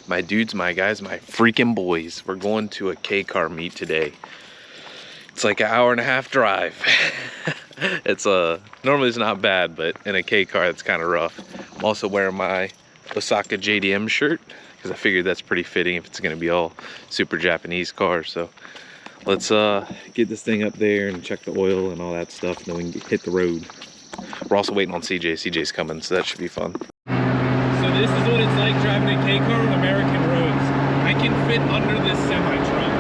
my dudes, my guys, my freaking boys. We're going to a K-car meet today. It's like an hour-and-a-half drive. It's normally it's not bad, but in a K-car it's kind of rough. I'm also wearing my Osaka JDM shirt because I figured that's pretty fitting if it's gonna be all super Japanese cars. So let's get this thing up there and check the oil and all that stuff, and then we can hit the road. We're also waiting on CJ. CJ's coming, so that should be fun. So this is what it's like driving a K-car on American roads. I can fit under this semi-truck.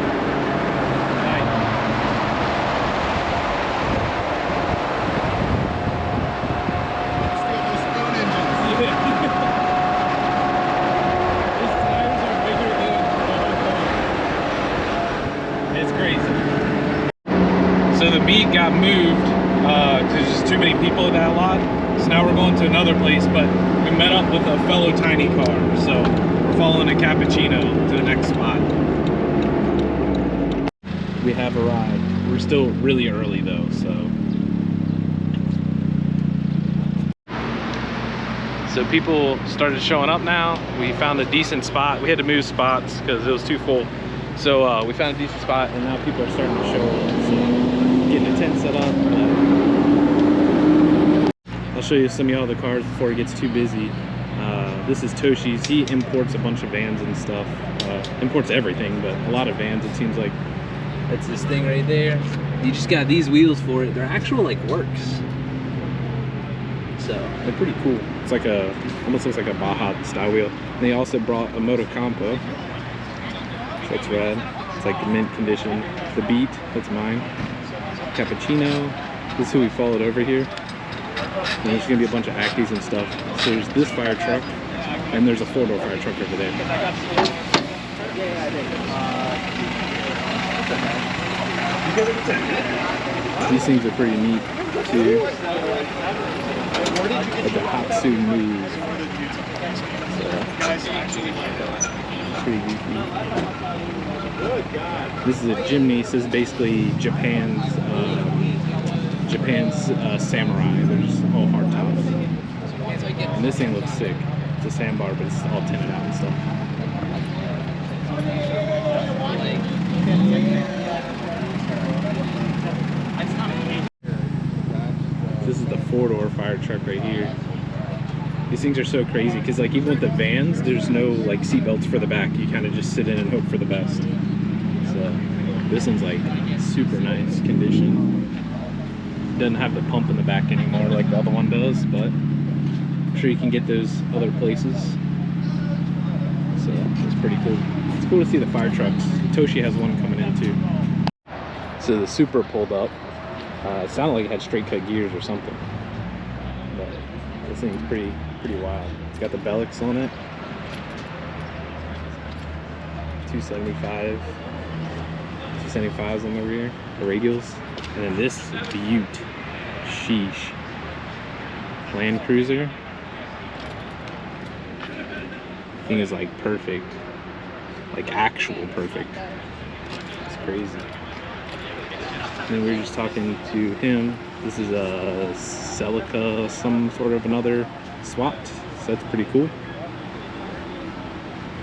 So the meet got moved because there's just too many people at that lot. So now we're going to another place, but we met up with a fellow tiny car. So we're following a cappuccino to the next spot. We have arrived. We're still really early though, So people started showing up now. We found a decent spot. We had to move spots because it was too full. So we found a decent spot, and now people are starting to show up. So getting a tent set up. I'll show you some of all the cars before it gets too busy. This is Toshi's. He imports a bunch of vans and stuff. Imports everything, but a lot of vans, it seems like. That's this thing right there. You just got these wheels for it. They're actual like works. So they're pretty cool. It's like almost looks like a Baja style wheel. And they also brought a Motocampo. So that's rad. It's like mint condition. The Beat, that's mine. Cappuccino. This is who we followed over here. And there's gonna be a bunch of Acties and stuff. So there's this fire truck, and there's a 4-door fire truck over there. These things are pretty neat too. The Daihatsu move. So, pretty goofy. This is a Jimny. This is basically Japan's Samurai. They're just all hard tops. And this thing looks sick. It's a sandbar, but it's all tinted out and stuff. This is the 4-door fire truck right here. These things are so crazy because like even with the vans, there's no like seat belts for the back. You kind of just sit in and hope for the best. So this one's like super nice condition. Doesn't have the pump in the back anymore like the other one does, but I'm sure you can get those other places. So it's pretty cool. It's cool to see the fire trucks. Toshi has one coming in too. So the Supra pulled up. It sounded like it had straight cut gears or something, but this thing's pretty wild. It's got the Belix on it, 275, 275s on the rear, the radials, and then this Butte, sheesh, Land Cruiser. Thing is like perfect, like actual perfect. It's crazy. And then we were just talking to him. This is a Celica, some sort of another SWAT, so that's pretty cool.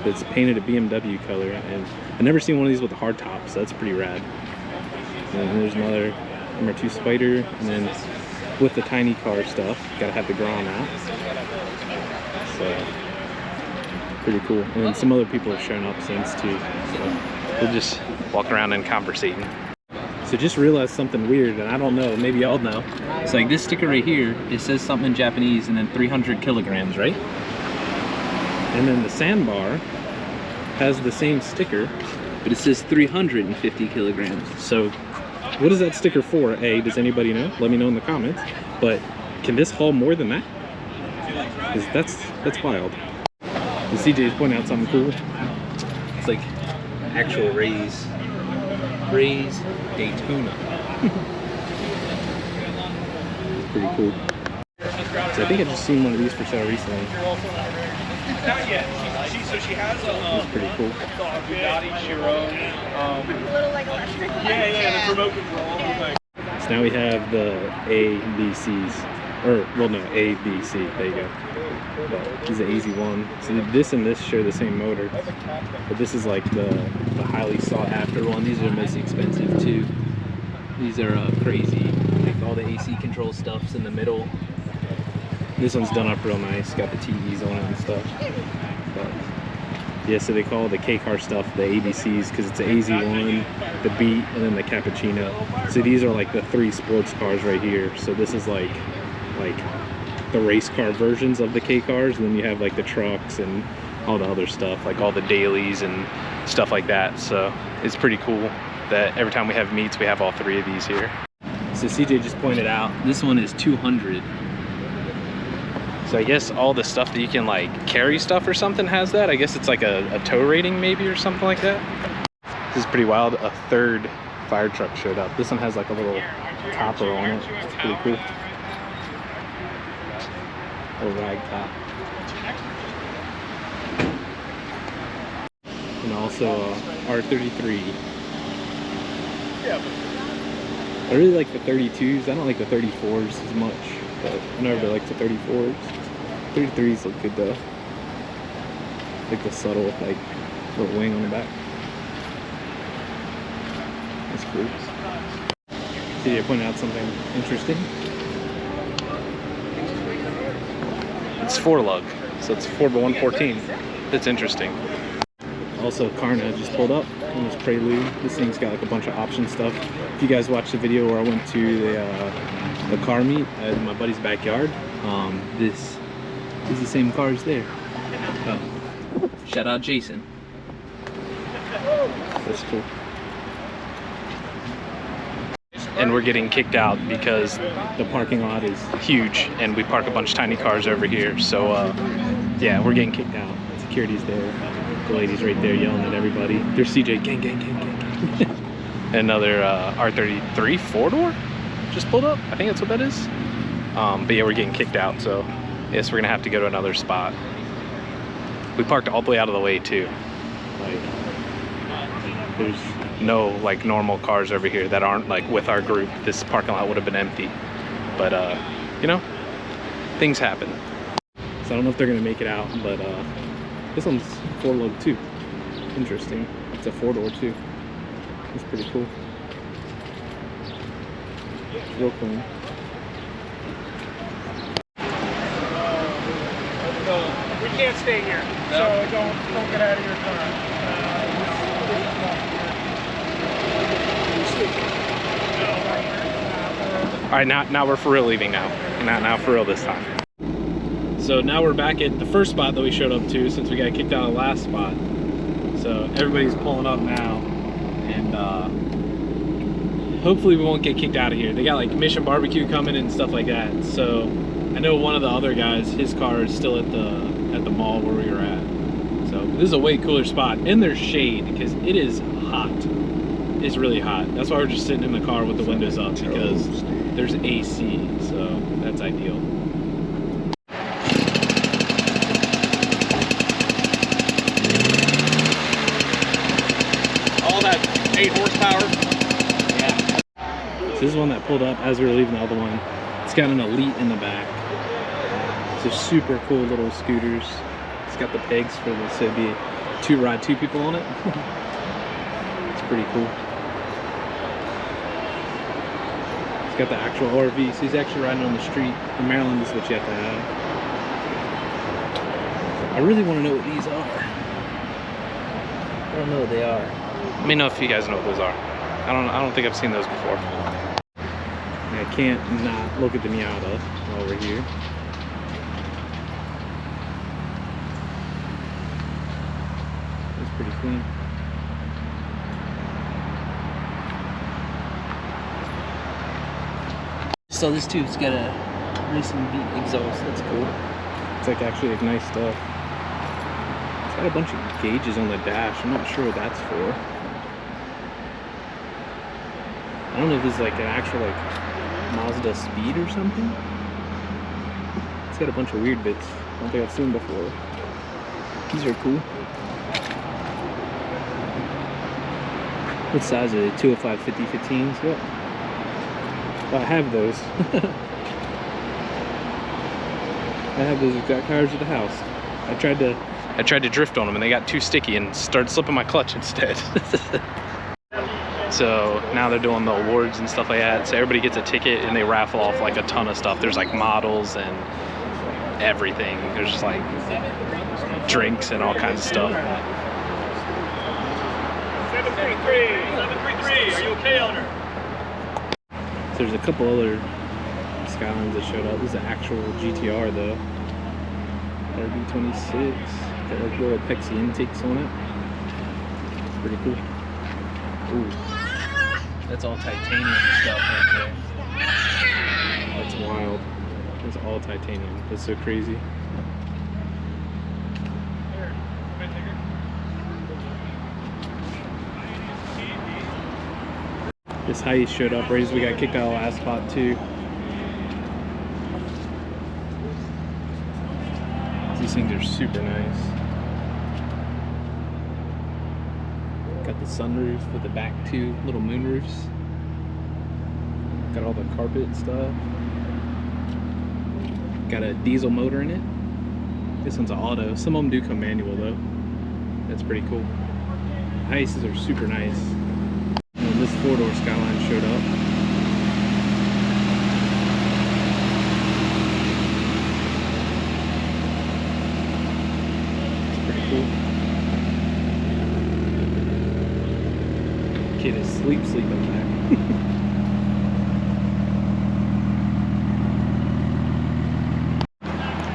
It's painted a BMW color, and I've never seen one of these with a hard top, so that's pretty rad. And then there's another MR2 Spider, and then with the tiny car stuff, gotta have the Grom out. So pretty cool. And then some other people have shown up since too. So we'll just walk around and conversating. So just realized something weird, and I don't know, maybe y'all know. It's like this sticker right here, it says something in Japanese and then 300 kilograms, right? And then the sandbar has the same sticker, but it says 350 kilograms. So what is that sticker for? A, does anybody know? Let me know in the comments. But can this haul more than that? 'Cause that's wild. And CJ's pointing out something cool. It's like actual rays Daytona. It's pretty cool. So I think I just seen one of these for sale recently. Not yet. So she has a It's pretty cool. Bugatti Chiron. Little like electric. Yeah, the remote control. So now we have the A, B, C's. Or, well, no, A, B, C. There you go. But this is the AZ1. So this and this share the same motor. But this is like the highly sought after one. These are the most expensive too. These are crazy. Like all the AC control stuff's in the middle. This one's done up real nice. Got the TVs on it and stuff. But yeah, so they call the K-car stuff the ABCs because it's the AZ1, the Beat, and then the Cappuccino. So these are like the 3 sports cars right here. So this is like the race car versions of the K-cars, and then you have like the trucks and all the other stuff, like all the dailies and stuff like that. So it's pretty cool that every time we have meets, we have all 3 of these here. So CJ just pointed out, this one is 200. So I guess all the stuff that you can like carry stuff or something has that. I guess it's like a tow rating maybe or something like that. This is pretty wild. A 3rd fire truck showed up. This one has like a little topper on it. It's pretty cool. A rag top. And also R33. I really like the 32s. I don't like the 34s as much, but I never like the 34s. 33s look good though. Like the subtle, like little wing on the back. That's cool. See, I pointed out something interesting. It's 4-lug, so it's 4x114. That's interesting. Also, Karna just pulled up on this Prelude. This thing's got like a bunch of option stuff. If you guys watched the video where I went to the car meet at my buddy's backyard, this is the same car as there. Oh. Shout out Jason. That's cool. And we're getting kicked out because the parking lot is huge and we park a bunch of tiny cars over here. So yeah, we're getting kicked out. Security's there. The lady's right there yelling at everybody. There's CJ, gang, gang, gang, gang, gang. Another R33 4-door just pulled up. I think that's what that is. But yeah, we're getting kicked out, so I guess we're gonna have to go to another spot. We parked all the way out of the way too. Like, there's no like normal cars over here that aren't like with our group. This parking lot would have been empty. But you know, things happen. So I don't know if they're gonna make it out, but this one's 4-lug too. Interesting. It's a 4-door too. It's pretty cool. Real clean. We can't stay here, so don't get out of your car. All right, now we're for real leaving now. Now for real this time. So now we're back at the first spot that we showed up to since we got kicked out of the last spot. So everybody's pulling up now, and hopefully we won't get kicked out of here. They got like Mission Barbecue coming and stuff like that. So I know one of the other guys, his car is still at the mall where we were at. So this is a way cooler spot, and there's shade because it is hot. It's really hot. That's why we're just sitting in the car with the windows up, because there's AC, so that's ideal. All that 8 horsepower. Yeah. So this is one that pulled up as we were leaving the other one. It's got an Elite in the back. It's a super cool little scooters. It's got the pegs for this, so it'd be 2 people on it. It's pretty cool. It's got the actual RV, so he's actually riding on the street. In Maryland, this is what you have to have. I really want to know what these are. I don't know what they are. Let me know if you guys know what those are. I don't think I've seen those before. I can't not look at the Miata while we're here. It's pretty clean. So this too, it's got a racing beat exhaust. That's cool. It's like actually like nice stuff. It's got a bunch of gauges on the dash. I'm not sure what that's for. I don't know if this is like an actual like Mazda Speed or something. It's got a bunch of weird bits. I don't think I've seen before. These are cool. What size are they? 205 50 15s? Yep. Well, I have those. I have those exact tires at the house. I tried to drift on them and they got too sticky and started slipping my clutch instead. So now they're doing the awards and stuff like that. So everybody gets a ticket and they raffle off like a ton of stuff. There's like models and everything. There's just like drinks and all kinds of stuff. 733, are you okay, owner? So there's a couple other Skylines that showed up. This is an actual GTR though. RB26. Got like little Pepsi intakes on it. Pretty cool. Ooh. That's all titanium stuff right there. That's wild. It's all titanium. That's so crazy. This heist showed up right as we got kicked out of the last spot too. These things are super nice. Got the sunroof with the back two little moon roofs. Got all the carpet stuff. Got a diesel motor in it. This one's an auto. Some of them do come manual though. That's pretty cool. Heists are super nice. And then this 4-door Skyline showed up. It's pretty cool. Kid is sleeping back.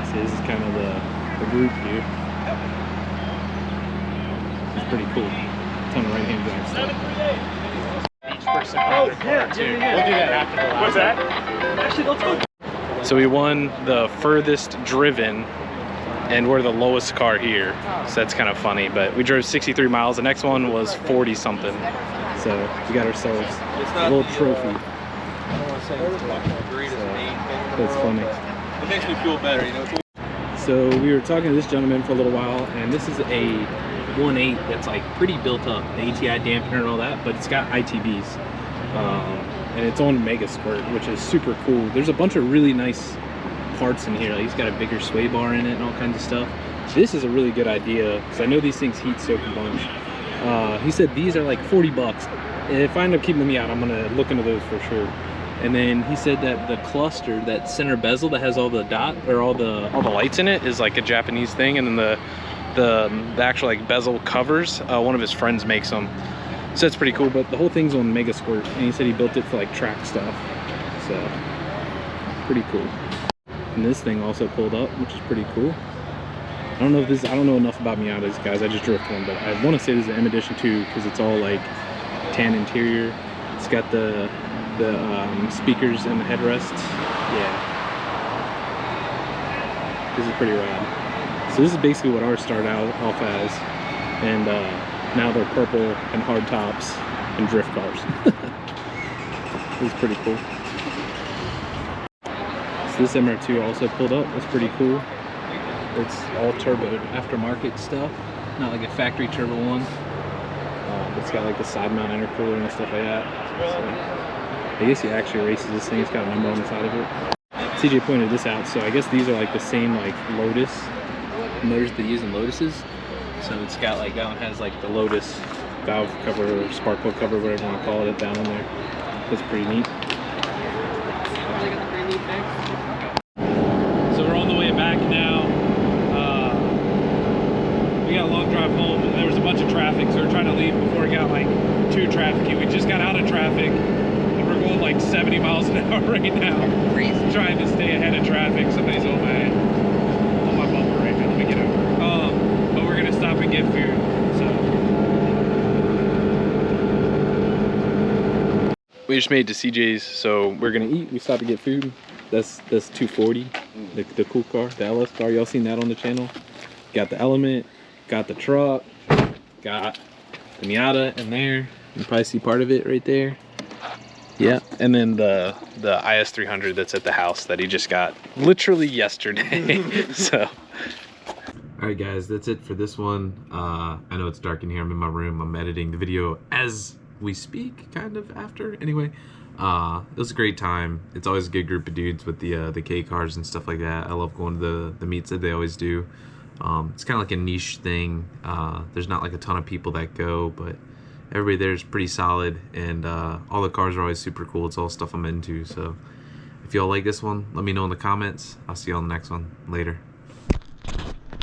So this is kind of the group here. It's pretty cool. Ton of right-hand drive stuff. Each person car too. We'll do that after the last. What's that? Actually, let's go. So we won the furthest driven and we're the lowest car here. So that's kind of funny, but we drove 63 miles. The next one was 40 something. So we got ourselves a little trophy. That's funny. It makes me feel better, you know. So we were talking to this gentleman for a little while, and this is a 1.8 that's like pretty built up, the ATI dampener and all that, but it's got ITBs. And it's on Mega Squirt, which is super cool. There's a bunch of really nice parts in here. Like he's got a bigger sway bar in it and all kinds of stuff. This is a really good idea, because I know these things heat soak a bunch. He said these are like 40 bucks. And if I end up keeping them out, I'm gonna look into those for sure. And then he said that the cluster, that center bezel that has all the all the lights in it, is like a Japanese thing. And then the actual like bezel covers, one of his friends makes them. So that's pretty cool. But the whole thing's on Mega Squirt, and he said he built it for like track stuff. So pretty cool. And this thing also pulled up, which is pretty cool. I don't know enough about Miatas, guys. I just drift one, but I want to say this is an M Edition 2 because it's all like tan interior. It's got the speakers and the headrest. Yeah, this is pretty rad. So this is basically what ours started out off as, and now they're purple and hard tops and drift cars. This is pretty cool. So this MR2 also pulled up. That's pretty cool. It's all turbo aftermarket stuff, not like a factory turbo one. It's got like the side mount intercooler and stuff like that. So I guess he actually races this thing. It's got a number on the side of it. CJ pointed this out, so I guess these are like the same like Lotus motors they use in Lotuses. So it's got like, that one has like the Lotus valve cover or spark plug cover, whatever you want to call it, down in there. That's pretty neat. So we're on the way back now. We got a long drive home and there was a bunch of traffic, so we're trying to leave before it got like too trafficy. We just got out of traffic and we're going like 70 miles an hour right now. Crazy. Trying to stay ahead of traffic. Somebody's on my bumper right now. Let me get over. But we're gonna stop and get food. So we just made it to CJ's, so we're gonna eat. We stopped to get food. That's 240, the cool car, the LS car. Y'all seen that on the channel? Got the Element, got the truck, got the Miata in there. You can probably see part of it right there. Yeah, and then the IS300 that's at the house that he just got literally yesterday. So. All right, guys, that's it for this one. I know it's dark in here. I'm in my room. I'm editing the video as we speak kind of after. Anyway, it was a great time. It's always a good group of dudes with the K cars and stuff like that. I love going to the meets that they always do. It's kind of like a niche thing. There's not like a ton of people that go, but everybody there is pretty solid, and all the cars are always super cool. It's all stuff I'm into. So if y'all like this one, let me know in the comments. I'll see you on the next one. Later.